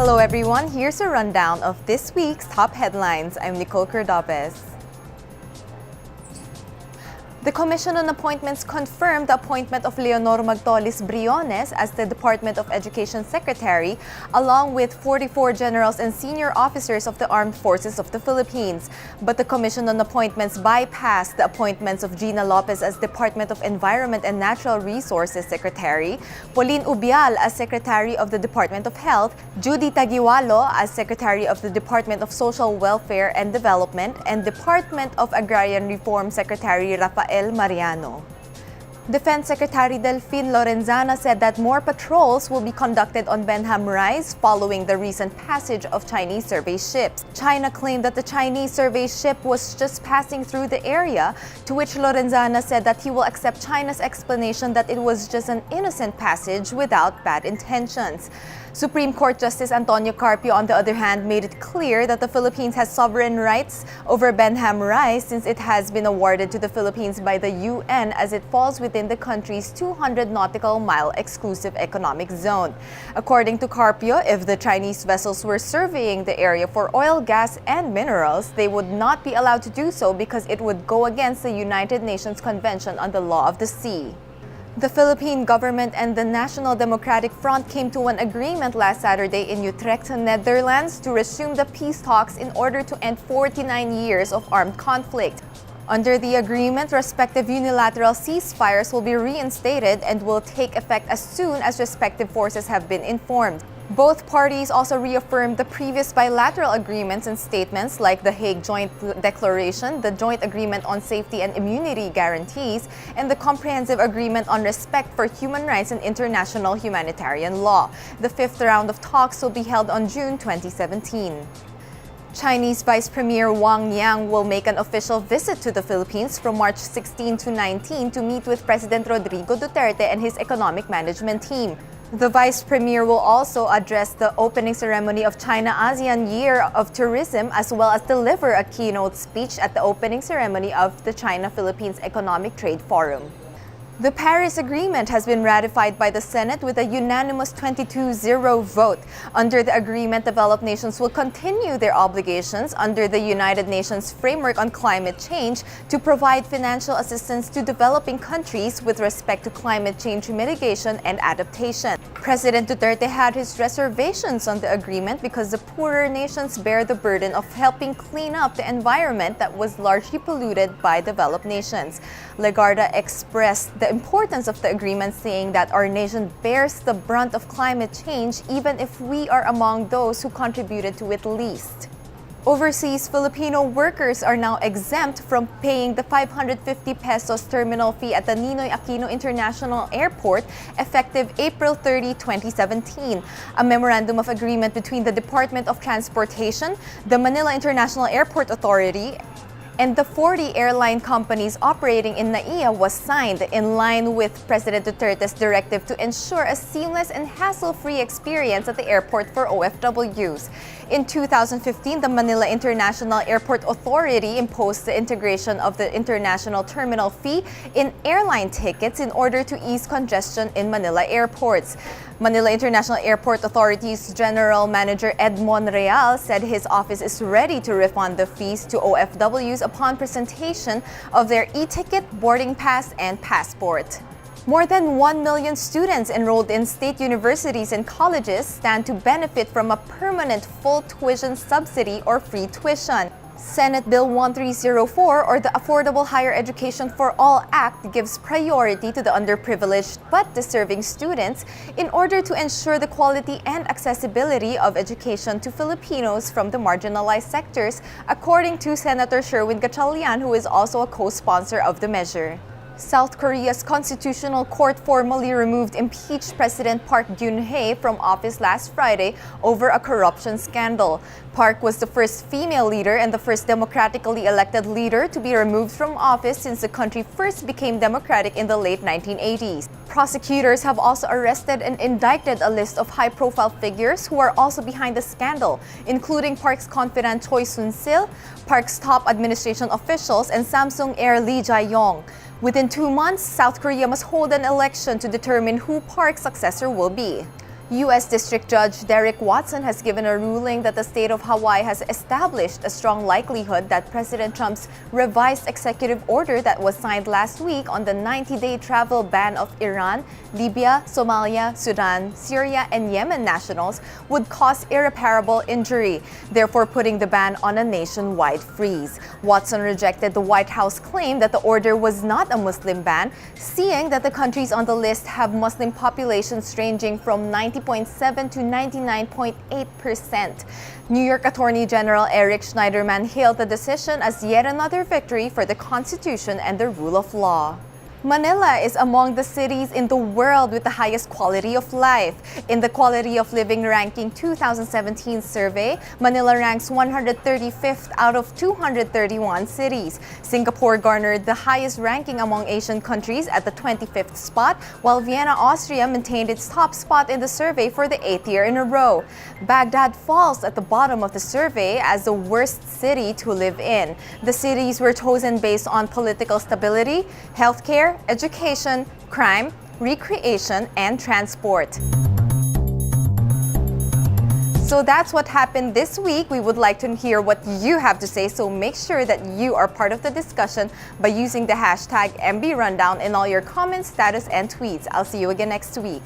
Hello everyone, here's a rundown of this week's top headlines. I'm Nicole Cordobes. The Commission on Appointments confirmed the appointment of Leonor Magtolis Briones as the Department of Education Secretary, along with 44 generals and senior officers of the Armed Forces of the Philippines. But the Commission on Appointments bypassed the appointments of Gina Lopez as Department of Environment and Natural Resources Secretary, Pauline Ubial as Secretary of the Department of Health, Judy Tagiwalo as Secretary of the Department of Social Welfare and Development, and Department of Agrarian Reform Secretary Rafael Mariano. Defense Secretary Delfin Lorenzana said that more patrols will be conducted on Benham Rise following the recent passage of Chinese survey ships. China claimed that the Chinese survey ship was just passing through the area, to which Lorenzana said that he will accept China's explanation that it was just an innocent passage without bad intentions. Supreme Court Justice Antonio Carpio, on the other hand, made it clear that the Philippines has sovereign rights over Benham Rise since it has been awarded to the Philippines by the UN as it falls within the country's 200 nautical mile exclusive economic zone. According to Carpio, if the Chinese vessels were surveying the area for oil, gas, and minerals, they would not be allowed to do so because it would go against the United Nations Convention on the Law of the Sea. The Philippine government and the National Democratic Front came to an agreement last Saturday in Utrecht, Netherlands, to resume the peace talks in order to end 49 years of armed conflict. Under the agreement, respective unilateral ceasefires will be reinstated and will take effect as soon as respective forces have been informed. Both parties also reaffirmed the previous bilateral agreements and statements like the Hague Joint Declaration, the Joint Agreement on Safety and Immunity Guarantees, and the Comprehensive Agreement on Respect for Human Rights and International Humanitarian Law. The fifth round of talks will be held on June 2017. Chinese Vice Premier Wang Yang will make an official visit to the Philippines from March 16 to 19 to meet with President Rodrigo Duterte and his economic management team. The Vice Premier will also address the opening ceremony of China-ASEAN Year of Tourism as well as deliver a keynote speech at the opening ceremony of the China-Philippines Economic Trade Forum. The Paris Agreement has been ratified by the Senate with a unanimous 22-0 vote. Under the agreement, developed nations will continue their obligations under the United Nations Framework on Climate Change to provide financial assistance to developing countries with respect to climate change mitigation and adaptation. President Duterte had his reservations on the agreement because the poorer nations bear the burden of helping clean up the environment that was largely polluted by developed nations. Legarda expressed the importance of the agreement, saying that our nation bears the brunt of climate change even if we are among those who contributed to it least. Overseas Filipino workers are now exempt from paying the 550 pesos terminal fee at the Ninoy Aquino International Airport effective April 30, 2017. A memorandum of agreement between the Department of Transportation, the Manila International Airport Authority, and the 40 airline companies operating in NAIA was signed in line with President Duterte's directive to ensure a seamless and hassle-free experience at the airport for OFWs. In 2015, the Manila International Airport Authority imposed the integration of the international terminal fee in airline tickets in order to ease congestion in Manila airports. Manila International Airport Authority's General Manager Edmond Real said his office is ready to refund the fees to OFWs upon presentation of their e-ticket, boarding pass, and passport. More than 1 million students enrolled in state universities and colleges stand to benefit from a permanent full tuition subsidy or free tuition. Senate Bill 1304, or the Affordable Higher Education for All Act, gives priority to the underprivileged but deserving students in order to ensure the quality and accessibility of education to Filipinos from the marginalized sectors, according to Senator Sherwin Gatchalian, who is also a co-sponsor of the measure. South Korea's Constitutional Court formally removed impeached President Park Geun-hye from office last Friday over a corruption scandal. Park was the first female leader and the first democratically elected leader to be removed from office since the country first became democratic in the late 1980s. Prosecutors have also arrested and indicted a list of high-profile figures who are also behind the scandal, including Park's confidant Choi Soon-sil, Park's top administration officials, and Samsung heir Lee Jae-yong. Within 2 months, South Korea must hold an election to determine who Park's successor will be. U.S. District Judge Derek Watson has given a ruling that the state of Hawaii has established a strong likelihood that President Trump's revised executive order that was signed last week on the 90-day travel ban of Iran, Libya, Somalia, Sudan, Syria, and Yemen nationals would cause irreparable injury, therefore putting the ban on a nationwide freeze. Watson rejected the White House claim that the order was not a Muslim ban, seeing that the countries on the list have Muslim populations ranging from 90.7 to 99.8%. New York Attorney General Eric Schneiderman hailed the decision as yet another victory for the Constitution and the rule of law. Manila is among the cities in the world with the highest quality of life. In the Quality of Living Ranking 2017 survey, Manila ranks 135th out of 231 cities. Singapore garnered the highest ranking among Asian countries at the 25th spot, while Vienna, Austria maintained its top spot in the survey for the 8th year in a row. Baghdad falls at the bottom of the survey as the worst city to live in. The cities were chosen based on political stability, healthcare, education, crime, recreation, and transport. So that's what happened this week. We would like to hear what you have to say, so make sure that you are part of the discussion by using the hashtag MB Rundown in all your comments, status, and tweets. I'll see you again next week.